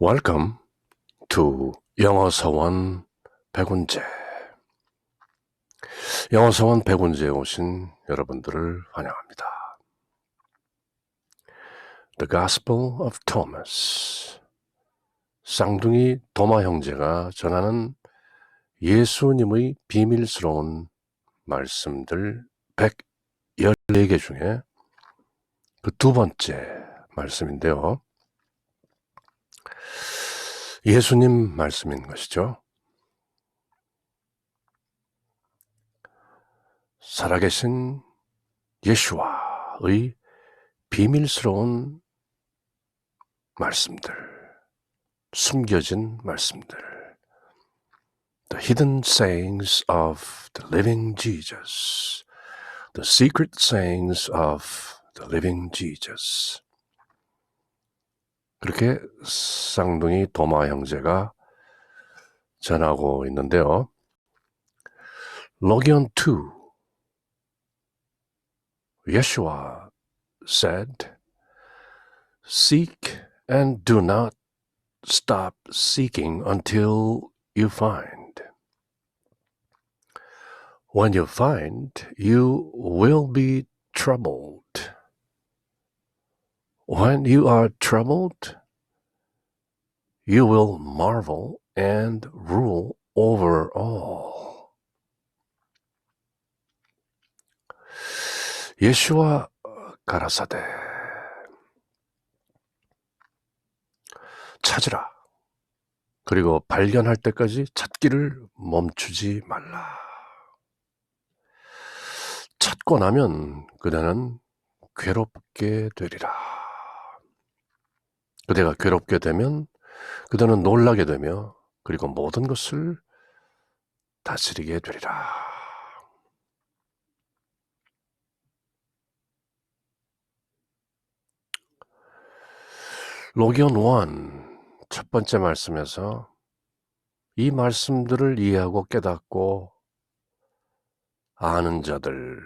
Welcome to 영어서원 백운재. 영어서원 백운재에 오신 여러분들을 환영합니다. The Gospel of Thomas. 쌍둥이 도마 형제가 전하는 예수님의 비밀스러운 말씀들 114개 중에 그 두 번째 말씀인데요. 예수님 말씀인 것이죠. 살아계신 예수와의 비밀스러운 말씀들, 숨겨진 말씀들, The hidden sayings of the living Jesus, the secret sayings of the living Jesus. 그렇게 쌍둥이 도마 형제가 전하고 있는데요. Logion 2, Yeshua said, Seek and do not stop seeking until you find. When you find, you will be troubled. When you are troubled, you will marvel and rule over all. 예수와 가라사대 찾으라. 그리고 발견할 때까지 찾기를 멈추지 말라. 찾고 나면 그대는 괴롭게 되리라. 그대가 괴롭게 되면 그대는 놀라게 되며 그리고 모든 것을 다스리게 되리라. 로기온 1 첫 번째 말씀에서 이 말씀들을 이해하고 깨닫고 아는 자들은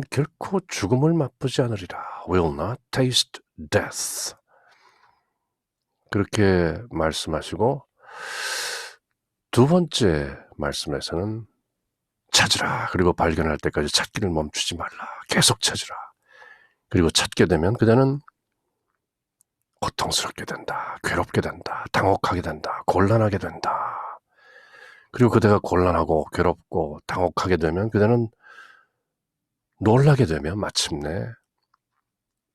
결코 죽음을 맛보지 않으리라. Will not taste death. 그렇게 말씀하시고 두 번째 말씀에서는 찾으라. 그리고 발견할 때까지 찾기를 멈추지 말라. 계속 찾으라. 그리고 찾게 되면 그대는 고통스럽게 된다. 괴롭게 된다. 당혹하게 된다. 곤란하게 된다. 그리고 그대가 곤란하고 괴롭고 당혹하게 되면 그대는 놀라게 되면 마침내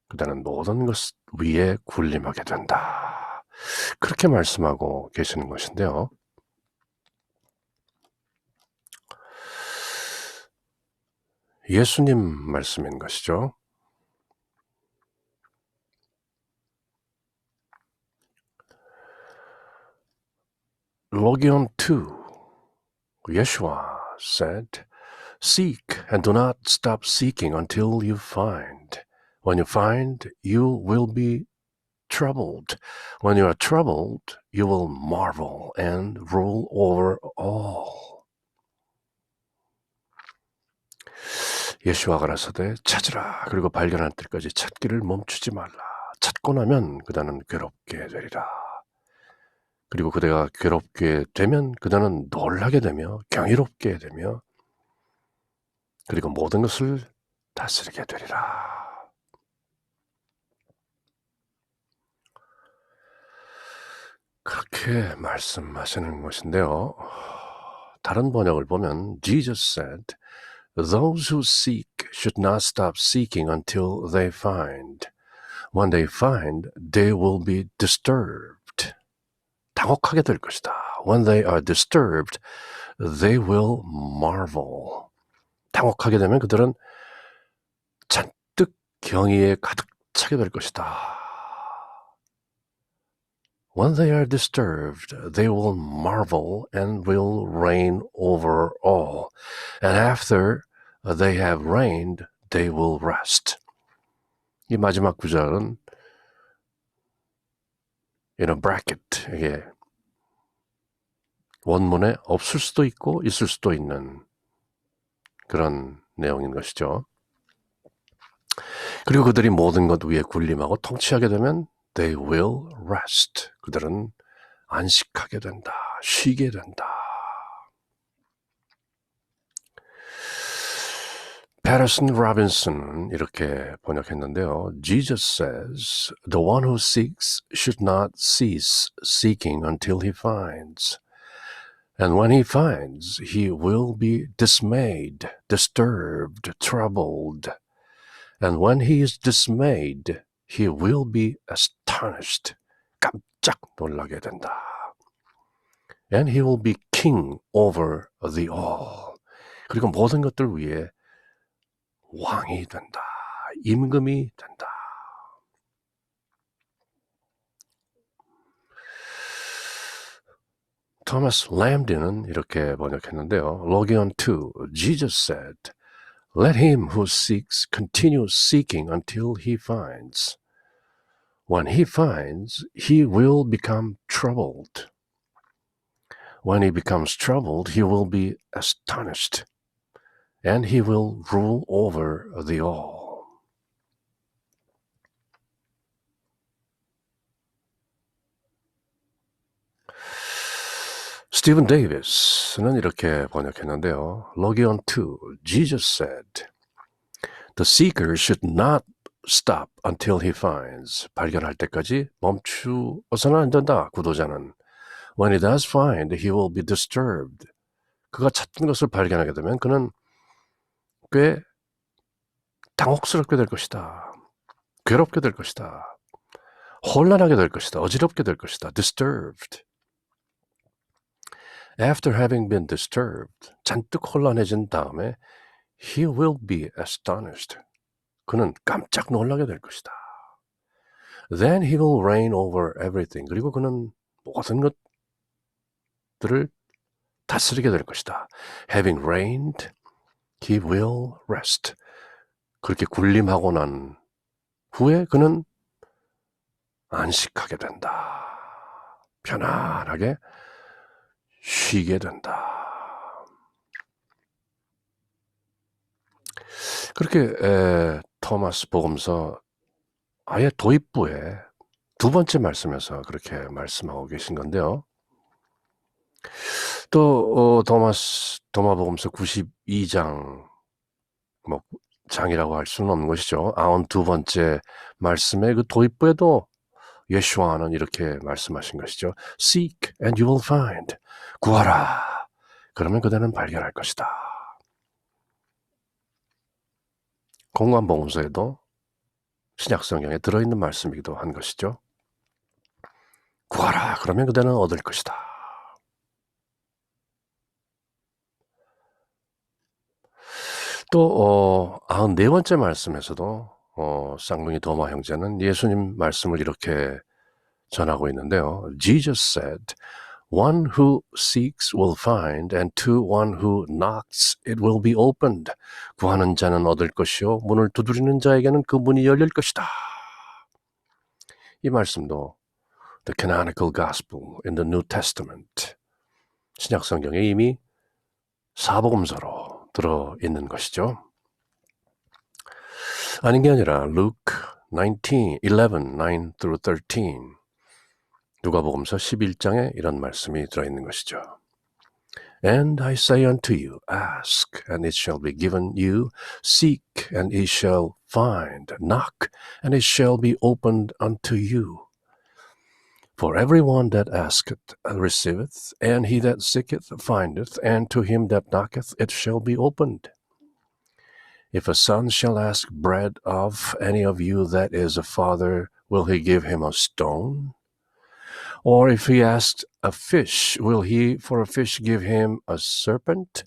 그대는 모든 것 위에 군림하게 된다. 그렇게 말씀하고 계시는 것인데요. 예수님 말씀인 것이죠. Logion 2, Yeshua said, Seek and do not stop seeking until you find. When you find, you will be troubled. When you are troubled, you will marvel and rule over all. 예수와 가라사대 찾으라. 그리고 발견할 때까지 찾기를 멈추지 말라. 찾고 나면 그대는 괴롭게 되리라. 그리고 그대가 괴롭게 되면 그대는 놀라게 되며 경이롭게 되며 그리고 모든 것을 다스리게 되리라. 그렇게 말씀하시는 것인데요. 다른 번역을 보면 Jesus said, Those who seek should not stop seeking until they find. When they find, they will be disturbed. 당혹하게 될 것이다. When they are disturbed, they will marvel. 당혹하게 되면 그들은 잔뜩 경의에 가득 차게 될 것이다. When they are disturbed, they will marvel and will reign over all. And after they have reigned, they will rest. 이 마지막 구절은 in a bracket, 이게 원문에 없을 수도 있고 있을 수도 있는 그런 내용인 것이죠. 그리고 그들이 모든 것 위에 군림하고 통치하게 되면 they will rest. 그들은 안식하게 된다. 쉬게 된다. 패터슨 로빈슨은 이렇게 번역했는데요. Jesus says, the one who seeks should not cease seeking until he finds. And when he finds, he will be dismayed, disturbed, troubled. And when he is dismayed, he will be astonished. 깜짝 놀라게 된다. And he will be king over the all. 그리고 모든 것들 위에 왕이 된다. 임금이 된다. 토마스 램디는 이렇게 번역했는데요. Logion 2, Jesus said, Let him who seeks continue seeking until he finds. When he finds, he will become troubled. When he becomes troubled, he will be astonished. And he will rule over the all. 스티븐 데이비스는 이렇게 번역했는데요. Logion 2, Jesus said, The seeker should not stop until he finds. 발견할 때까지 멈추어서는 안 된다, 구도자는. When he does find, he will be disturbed. 그가 찾던 것을 발견하게 되면 그는 꽤 당혹스럽게 될 것이다. 괴롭게 될 것이다. 혼란하게 될 것이다. 어지럽게 될 것이다. Disturbed. After having been disturbed, 잔뜩 혼란해진 다음에 he will be astonished. 그는 깜짝 놀라게 될 것이다. Then he will reign over everything. 그리고 그는 모든 것들을 다스리게 될 것이다. Having reigned, he will rest. 그렇게 군림하고 난 후에 그는 안식하게 된다. 편안하게 쉬게 된다. 그렇게 토마스 복음서 아예 도입부에 두 번째 말씀에서 그렇게 말씀하고 계신 건데요. 또 도마복음서 92장 장이라고 할 수는 없는 것이죠. 92번째 말씀의 그 도입부에도 예수와는 이렇게 말씀하신 것이죠. Seek and you will find. 구하라. 그러면 그대는 발견할 것이다. 공관복음서에도 신약성경에 들어있는 말씀이기도 한 것이죠. 구하라. 그러면 그대는 얻을 것이다. 또 94번째 말씀에서도 쌍둥이 도마 형제는 예수님 말씀을 이렇게 전하고 있는데요. Jesus said, One who seeks will find, and to one who knocks it will be opened. 구하는 자는 얻을 것이요 문을 두드리는 자에게는 그 문이 열릴 것이다. 이 말씀도 The Canonical Gospel in the New Testament, 신약성경에 이미 사복음서로 들어있는 것이죠. 아닌 게 아니라 Luke 19, 11, 9 through 13, 누가복음서 11장에 이런 말씀이 들어있는 것이죠. And I say unto you, ask, and it shall be given you. Seek, and ye shall find. Knock, and it shall be opened unto you. For everyone that asketh receiveth, and he that seeketh findeth, and to him that knocketh it shall be opened. If a son shall ask bread of any of you that is a father, will he give him a stone? Or if he asks a fish, will he for a fish give him a serpent?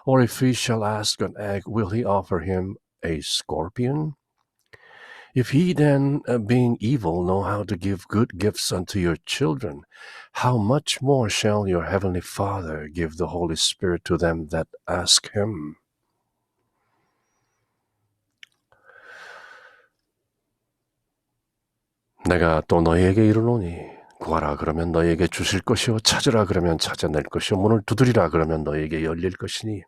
Or if he shall ask an egg, will he offer him a scorpion? If ye then, being evil, know how to give good gifts unto your children, how much more shall your heavenly Father give the Holy Spirit to them that ask him? 내가 또 너희에게 이르노니 구하라 그러면 너희에게 주실 것이요 찾으라 그러면 찾아낼 것이요 문을 두드리라 그러면 너희에게 열릴 것이니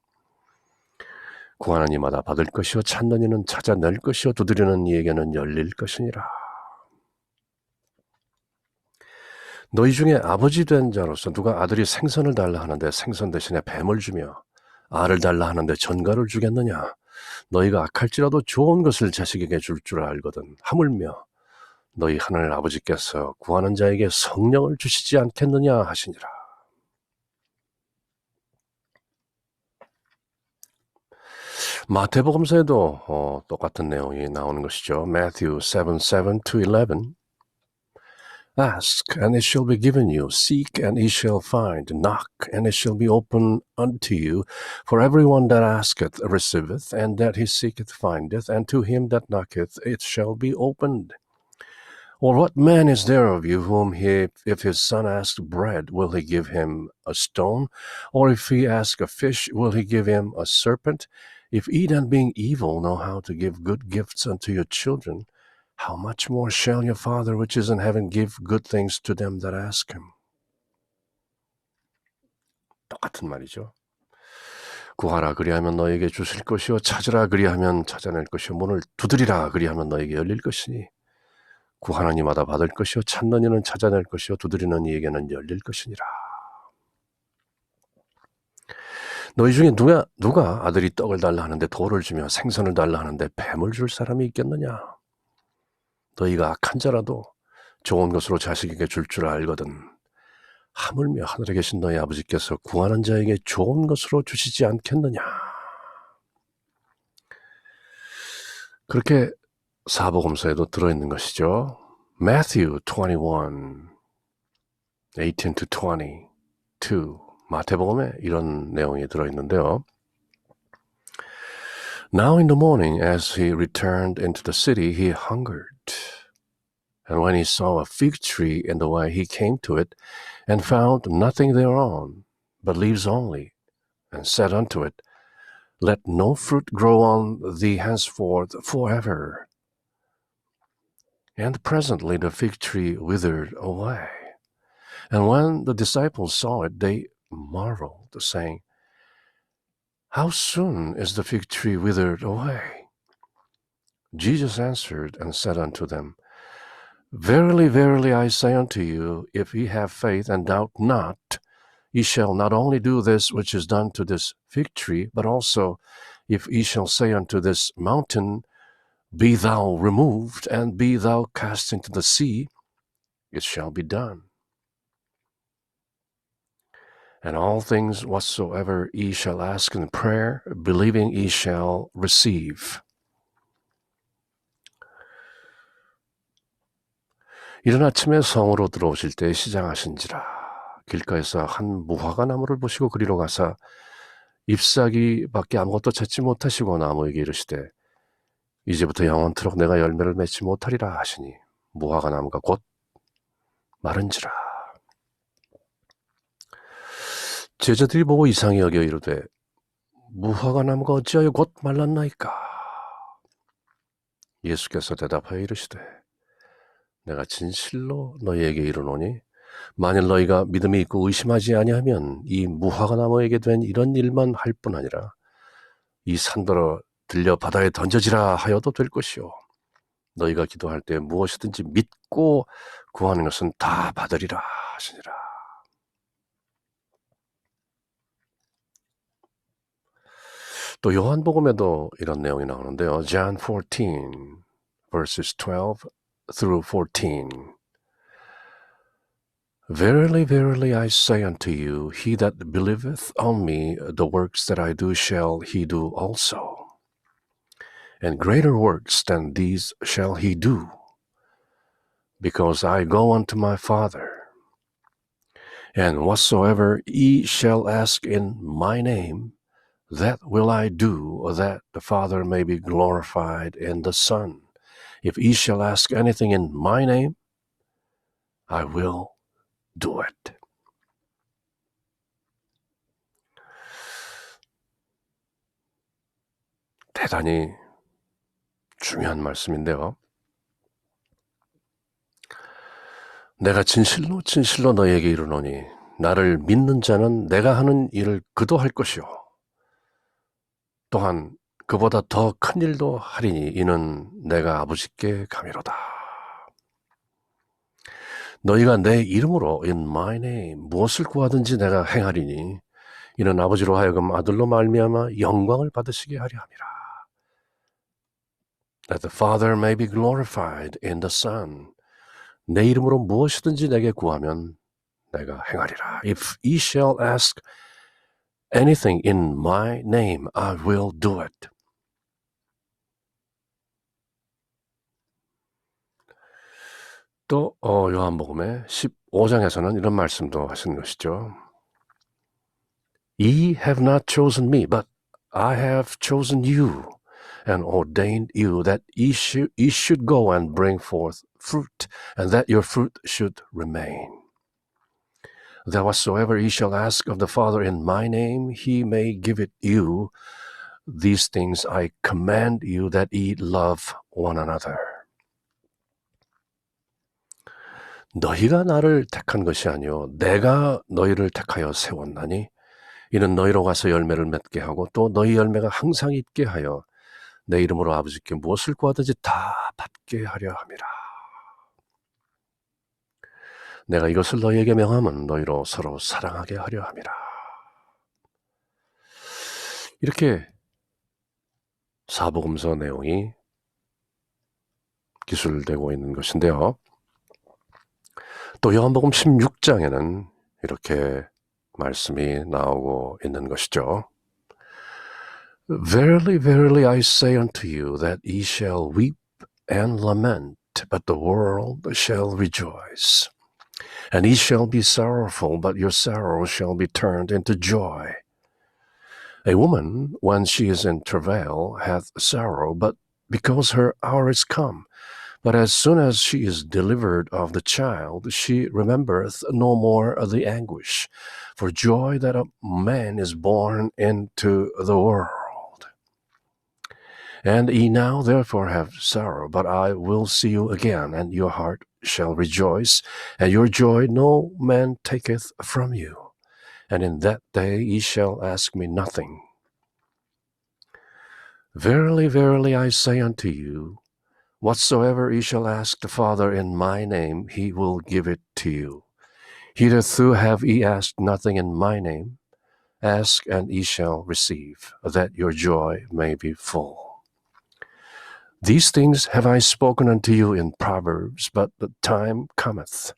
구하는 이마다 받을 것이요 찾는 이는 찾아낼 것이요 두드리는 이에게는 열릴 것이니라. 너희 중에 아버지 된 자로서 누가 아들이 생선을 달라 하는데 생선 대신에 뱀을 주며 알을 달라 하는데 전갈을 주겠느냐? 너희가 악할지라도 좋은 것을 자식에게 줄 줄 알거든. 하물며 너희 하늘 아버지께서 구하는 자에게 성령을 주시지 않겠느냐 하시니라. 마태복음서에도 똑같은 내용이 나오는 것이죠. Matthew 7:7-11 Ask, and it shall be given you. Seek, and ye shall find. Knock, and it shall be opened unto you. For everyone that asketh receiveth, and that he seeketh findeth, and to him that knocketh it shall be opened. Or what man is there of you whom if his son asks bread, will he give him a stone? Or if he ask a fish, will he give him a serpent? If ye then being evil know how to give good gifts unto your children, how much more shall your Father which is in heaven give good things to them that ask him? 똑같은 말이죠. 구하라 그리하면 너에게 주실 것이요 찾으라 그리하면 찾아낼 것이요 문을 두드리라 그리하면 너에게 열릴 것이니 구하는 이마다 받을 것이요 찾는 이는 찾아낼 것이요 두드리는 이에게는 열릴 것이니라. 너희 중에 누가 아들이 떡을 달라 하는데 돌을 주며 생선을 달라 하는데 뱀을 줄 사람이 있겠느냐? 너희가 악한 자라도 좋은 것으로 자식에게 줄 줄 알거든. 하물며 하늘에 계신 너희 아버지께서 구하는 자에게 좋은 것으로 주시지 않겠느냐? 그렇게 사복음서에도 들어있는 것이죠. Matthew 21, 18-22 마태복음에 이런 내용이 들어있는데요. Now in the morning as he returned into the city he hungered. And when he saw a fig tree in the way, he came to it, and found nothing thereon, but leaves only, and said unto it, Let no fruit grow on thee henceforth forever. And presently the fig tree withered away. And when the disciples saw it, they marveled, saying, How soon is the fig tree withered away? Jesus answered and said unto them, Verily, verily, I say unto you, if ye have faith and doubt not, ye shall not only do this which is done to this fig tree, but also, if ye shall say unto this mountain, Be thou removed, and be thou cast into the sea, it shall be done. And all things whatsoever ye shall ask in prayer, believing ye shall receive. 이른 아침에 성으로 들어오실 때 시장하신지라 길가에서 한 무화과 나무를 보시고 그리로 가사 잎사귀밖에 아무것도 찾지 못하시고 나무에게 이르시되 이제부터 영원토록 내가 열매를 맺지 못하리라 하시니 무화과 나무가 곧 마른지라. 제자들이 보고 이상히 여겨 이르되 무화과 나무가 어찌하여 곧 말랐나이까? 예수께서 대답하여 이르시되 내가 진실로 너희에게 이르노니 만일 너희가 믿음이 있고 의심하지 아니하면 이 무화과 나무에게 된 이런 일만 할 뿐 아니라 이 산더러 들려 바다에 던져지라 하여도 될 것이요 너희가 기도할 때 무엇이든지 믿고 구하는 것은 다 받으리라 하시니라. 또 요한복음에도 이런 내용이 나오는데요. John 14 verses 12-14 Verily, verily, I say unto you, he that believeth on me, the works that I do shall he do also. And greater works than these shall he do, because I go unto my Father. And whatsoever ye shall ask in my name, that will I do, that the Father may be glorified in the Son. If ye shall ask anything in my name, I will do it. 대단히 중요한 말씀인데요. 내가 진실로 진실로 너희에게 이르노니 나를 믿는 자는 내가 하는 일을 그도 할 것이요 또한 그보다 더 큰 일도 하리니 이는 내가 아버지께 감이로다. 너희가 내 이름으로 in my name 무엇을 구하든지 내가 행하리니 이는 아버지로 하여금 아들로 말미암아 영광을 받으시게 하려 함이라. That the Father may be glorified in the Son. 내 이름으로 무엇이든지 내게 구하면 내가 행하리라. If ye shall ask anything in my name, I will do it. 또 요한복음의 15장에서는 이런 말씀도 하시는 것이죠. Ye have not chosen me, but I have chosen you and ordained you that ye should go and bring forth fruit, and that your fruit should remain. That whatsoever ye shall ask of the Father in my name, he may give it you. These things I command you, that ye love one another. 너희가 나를 택한 것이 아니요 내가 너희를 택하여 세웠나니 이는 너희로 가서 열매를 맺게 하고 또 너희 열매가 항상 있게 하여 내 이름으로 아버지께 무엇을 구하든지 다 받게 하려 함이라. 내가 이것을 너희에게 명함은 너희로 서로 사랑하게 하려 함이라. 이렇게 사복음서 내용이 기술되고 있는 것인데요. 또 요한복음 16장에는 이렇게 말씀이 나오고 있는 것이죠. Verily, verily, I say unto you that ye shall weep and lament, but the world shall rejoice. And ye shall be sorrowful, but your sorrow shall be turned into joy. A woman, when she is in travail, hath sorrow, but because her hour is come. But as soon as she is delivered of the child, she remembereth no more the anguish, for joy that a man is born into the world. And ye now therefore have sorrow, but I will see you again, and your heart shall rejoice, and your joy no man taketh from you. And in that day ye shall ask me nothing. Verily, verily, I say unto you, whatsoever ye shall ask the Father in my name, he will give it to you. Hitherto have ye asked nothing in my name. Ask, and ye shall receive, that your joy may be full. These things have I spoken unto you in Proverbs, but the time cometh,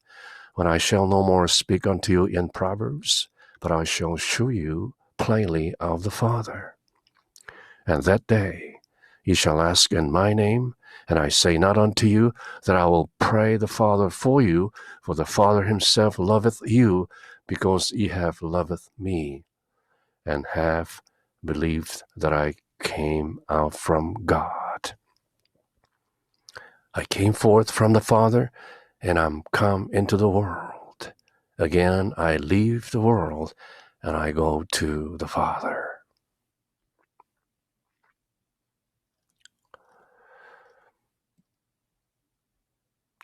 when I shall no more speak unto you in Proverbs, but I shall shew you plainly of the Father. And that day ye shall ask in my name, and I say not unto you that I will pray the Father for you, for the Father himself loveth you, because ye have loved me, and have believed that I came out from God. I came forth from the Father, and I'm come into the world. Again I leave the world, and I go to the Father.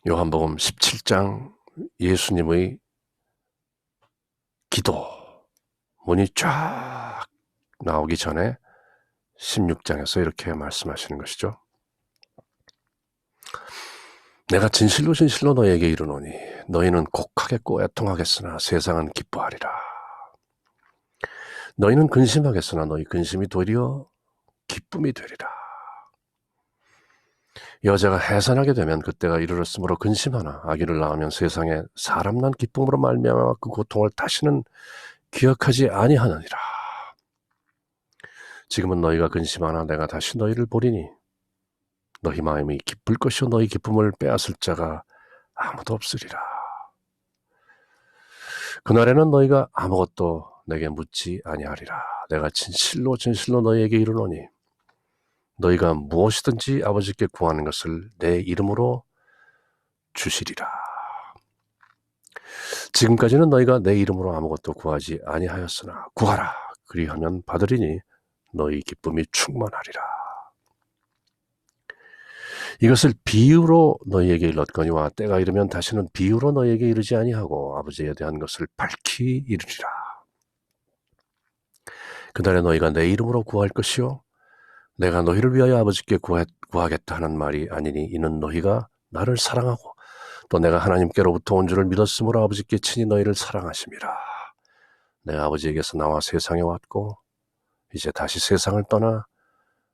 요한복음 17장 예수님의 기도 문이 쫙 나오기 전에 16장에서 이렇게 말씀하시는 것이죠. 내가 진실로 진실로 너희에게 이르노니 너희는 곡하겠고 애통하겠으나 세상은 기뻐하리라. 너희는 근심하겠으나 너희 근심이 도리어 기쁨이 되리라. 여자가 해산하게 되면 그때가 이르렀으므로 근심하나 아기를 낳으면 세상에 사람 난 기쁨으로 말미암아 그 고통을 다시는 기억하지 아니하느니라. 지금은 너희가 근심하나 내가 다시 너희를 보리니 너희 마음이 기쁠 것이요 너희 기쁨을 빼앗을 자가 아무도 없으리라. 그날에는 너희가 아무것도 내게 묻지 아니하리라. 내가 진실로 진실로 너희에게 이르노니 너희가 무엇이든지 아버지께 구하는 것을 내 이름으로 주시리라. 지금까지는 너희가 내 이름으로 아무것도 구하지 아니하였으나 구하라. 그리하면 받으리니 너희 기쁨이 충만하리라. 이것을 비유로 너희에게 일렀거니와 때가 이르면 다시는 비유로 너희에게 이르지 아니하고 아버지에 대한 것을 밝히 이르리라. 그날에 너희가 내 이름으로 구할 것이요 내가 너희를 위하여 아버지께 구하겠다 하는 말이 아니니 이는 너희가 나를 사랑하고 또 내가 하나님께로부터 온 줄을 믿었으므로 아버지께 친히 너희를 사랑하심이라. 내가 아버지에게서 나와 세상에 왔고 이제 다시 세상을 떠나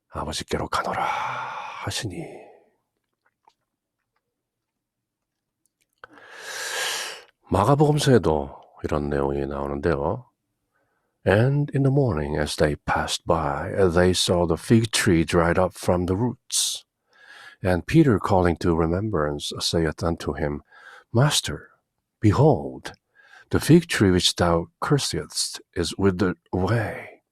아버지께로 가노라 하시니. 마가복음서에도 이런 내용이 나오는데요. And in the morning as they passed by, they saw the fig tree dried up from the roots. And Peter calling to remembrance saith unto him, Master, behold, the fig tree which thou cursest is withered away.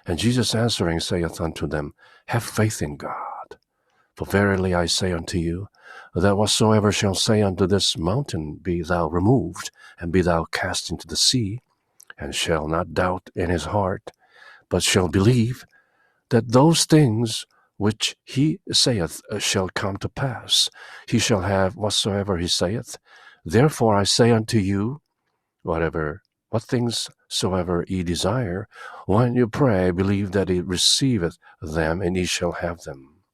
And Jesus answering saith unto them, Have faith in God. For verily I say unto you, that whatsoever shall say unto this mountain, Be thou removed, and be thou cast into the sea, and shall not doubt in his heart, but shall believe that those things which he saith shall come to pass, he shall have whatsoever he saith. Therefore I say unto you, what things soever ye desire, when you pray, believe that he receiveth them, and ye shall have them.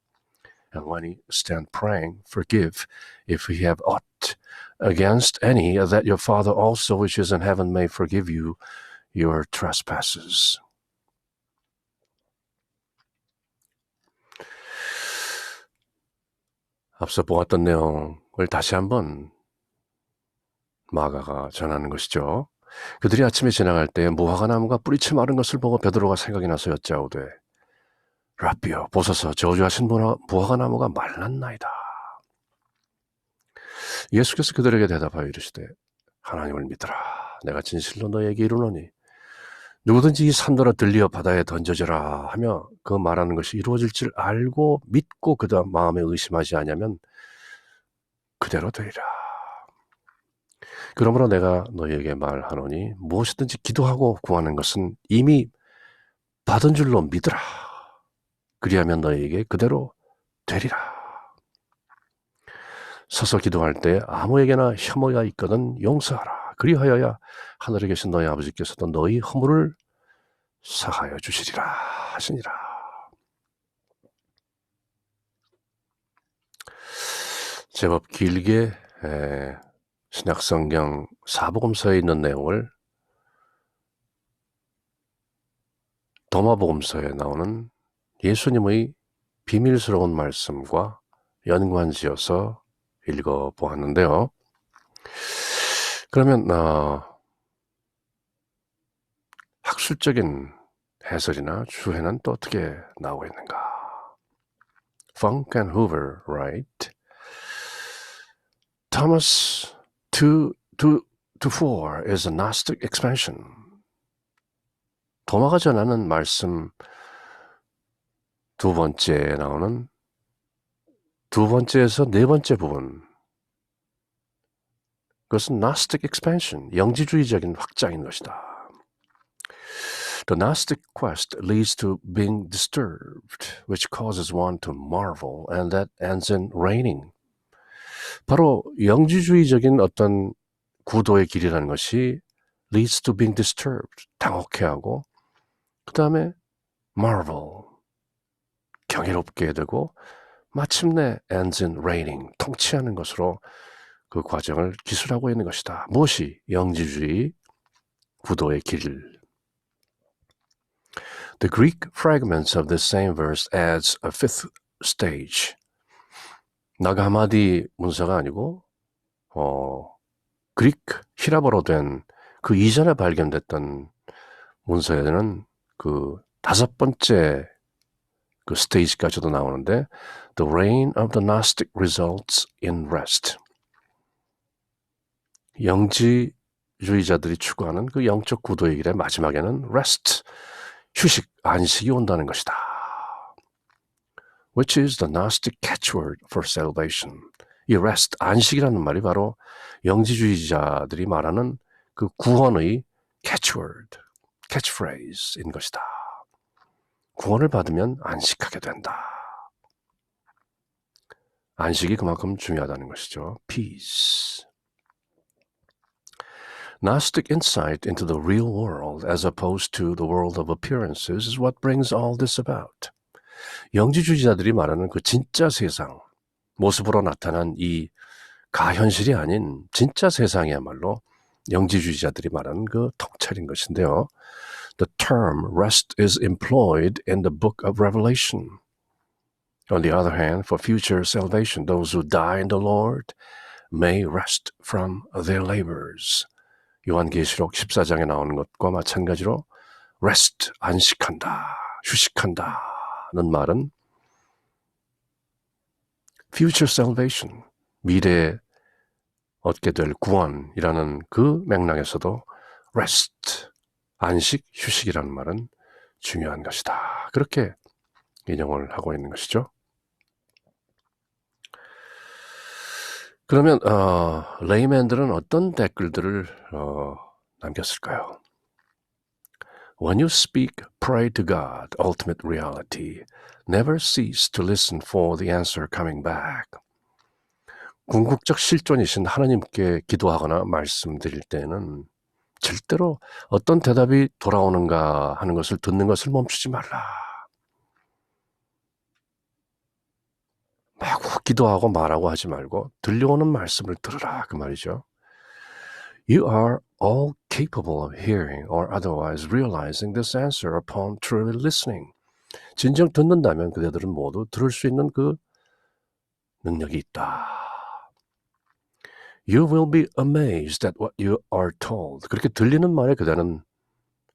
And when ye stand praying, forgive, if ye have aught against any, that your Father also which is in heaven may forgive you your trespasses. 앞서 보았던 내용을 다시 한번 마가가 전하는 것이죠. 그들이 아침에 지나갈 때 무화과 나무가 뿌리채 마른 것을 보고 베드로가 생각이 나서 여짜오되 라비여 보소서 저주하신 무화과 나무가 말랐나이다. 예수께서 그들에게 대답하여 이르시되 하나님을 믿으라. 내가 진실로 너에게 이르노니 누구든지 이 산더러 들리어 바다에 던져져라 하며 그 말하는 것이 이루어질 줄 알고 믿고 그다음 마음에 의심하지 아니하면 그대로 되리라. 그러므로 내가 너희에게 말하노니 무엇이든지 기도하고 구하는 것은 이미 받은 줄로 믿으라. 그리하면 너희에게 그대로 되리라. 서서 기도할 때 아무에게나 혐오가 있거든 용서하라. 그리하여야 하늘에 계신 너희 아버지께서도 너희 허물을 사하여 주시리라 하시니라. 제법 길게 신약성경 사복음서에 있는 내용을 도마복음서에 나오는 예수님의 비밀스러운 말씀과 연관지어서 읽어보았는데요. 그러면 학술적인 해설이나 주해는 또 어떻게 나오고 있는가? Funk and Hoover write, Thomas 2:4 is a Gnostic expansion. 도마가 전하는 말씀 두 번째에 나오는 두 번째에서 네 번째 부분, 그것은 Gnostic expansion, 영지주의적인 확장인 것이다. The Gnostic quest leads to being disturbed, which causes one to marvel, and that ends in reigning. 바로 영지주의적인 어떤 구도의 길이라는 것이 leads to being disturbed, 당혹해하고 그 다음에 marvel, 경이롭게 되고 마침내 ends in reigning, 통치하는 것으로 그 과정을 기술하고 있는 것이다. 무엇이 영지주의 구도의 길. The Greek fragments of this same verse adds a fifth stage. 나가 하마디 문서가 아니고 그리크, 히라버로 된 그 이전에 발견됐던 문서에는 그 다섯 번째 그 스테이지까지도 나오는데 The reign of the Gnostic results in rest. 영지주의자들이 추구하는 그 영적 구도의 길의 마지막에는 rest, 휴식, 안식이 온다는 것이다. Which is the Gnostic catchword for salvation. 이 rest, 안식이라는 말이 바로 영지주의자들이 말하는 그 구원의 catchword, catchphrase인 것이다. 구원을 받으면 안식하게 된다. 안식이 그만큼 중요하다는 것이죠. Peace. Gnostic insight into the real world as opposed to the world of appearances is what brings all this about. 영지주의자들이 말하는 그 진짜 세상, 모습으로 나타난 이 가현실이 아닌 진짜 세상이야말로 영지주의자들이 말하는 그 통찰인 것인데요. The term rest is employed in the book of Revelation. On the other hand, for future salvation, those who die in the Lord may rest from their labors. 요한계시록 14장에 나오는 것과 마찬가지로 rest, 안식한다, 휴식한다는 말은 future salvation, 미래에 얻게 될 구원이라는 그 맥락에서도 rest, 안식, 휴식이라는 말은 중요한 것이다. 그렇게 인용을 하고 있는 것이죠. 그러면 레이맨들은 어떤 댓글들을 남겼을까요? When you speak, pray to God, ultimate reality. Never cease to listen for the answer coming back. 궁극적 실존이신 하나님께 기도하거나 말씀드릴 때는 절대로 어떤 대답이 돌아오는가 하는 것을 듣는 것을 멈추지 말라. 마구 기도하고 말하고 하지 말고 들려오는 말씀을 들으라 그 말이죠. You are all capable of hearing or otherwise realizing this answer upon truly listening. 진정 듣는다면 그대들은 모두 들을 수 있는 그 능력이 있다. You will be amazed at what you are told. 그렇게 들리는 말에 그대는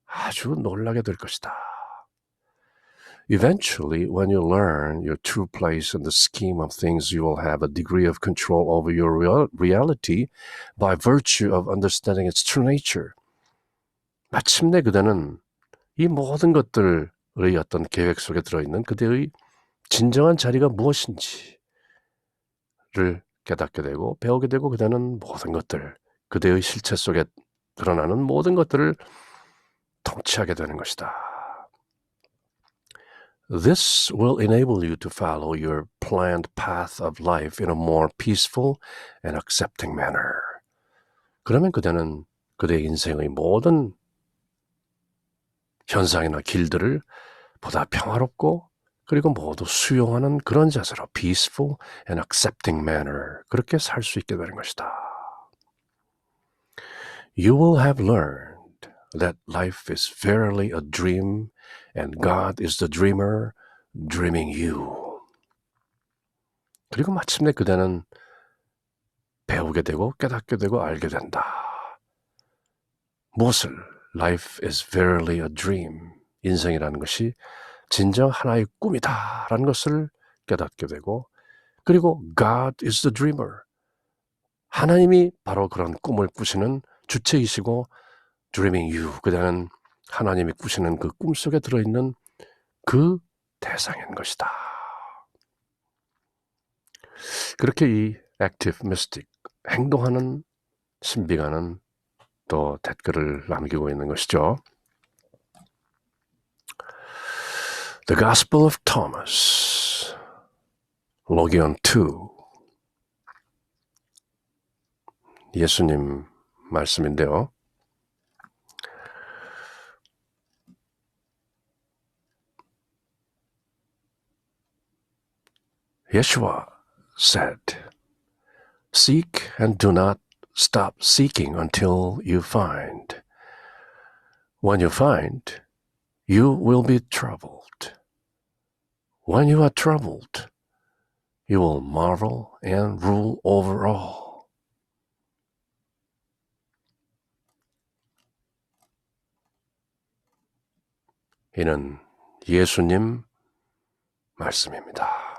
아주 놀라게 될 것이다. Eventually, when you learn your true place in the scheme of things, you will have a degree of control over your reality by virtue of understanding its true nature. 마침내 그대는 이 모든 것들의 어떤 계획 속에 들어있는 그대의 진정한 자리가 무엇인지를 깨닫게 되고 배우게 되고 그대는 모든 것들, 그대의 실체 속에 드러나는 모든 것들을 통치하게 되는 것이다. This will enable you to follow your planned path of life in a more peaceful and accepting manner. 그러면 그대는 그대의 인생의 모든 현상이나 길들을 보다 평화롭고 그리고 모두 수용하는 그런 자세로 peaceful and accepting manner 그렇게 살 수 있게 되는 것이다. You will have learned that life is verily a dream and God is the dreamer dreaming you. 그리고 마침내 그대는 배우게 되고 깨닫게 되고 알게 된다. 무엇을? Life is verily a dream. 인생이라는 것이 진정 하나의 꿈이다 라는 것을 깨닫게 되고 그리고 God is the dreamer. 하나님이 바로 그런 꿈을 꾸시는 주체이시고 dreaming you. 그대는 하나님이 꾸시는 그 꿈속에 들어있는 그 대상인 것이다. 그렇게 이 active mystic, 행동하는 신비가는 또 댓글을 남기고 있는 것이죠. The Gospel of Thomas, 로기온 2. 예수님 말씀인데요. Yeshua said, Seek and do not stop seeking until you find. When you find, you will be troubled. When you are troubled, you will marvel and rule over all. 이는 예수님 말씀입니다.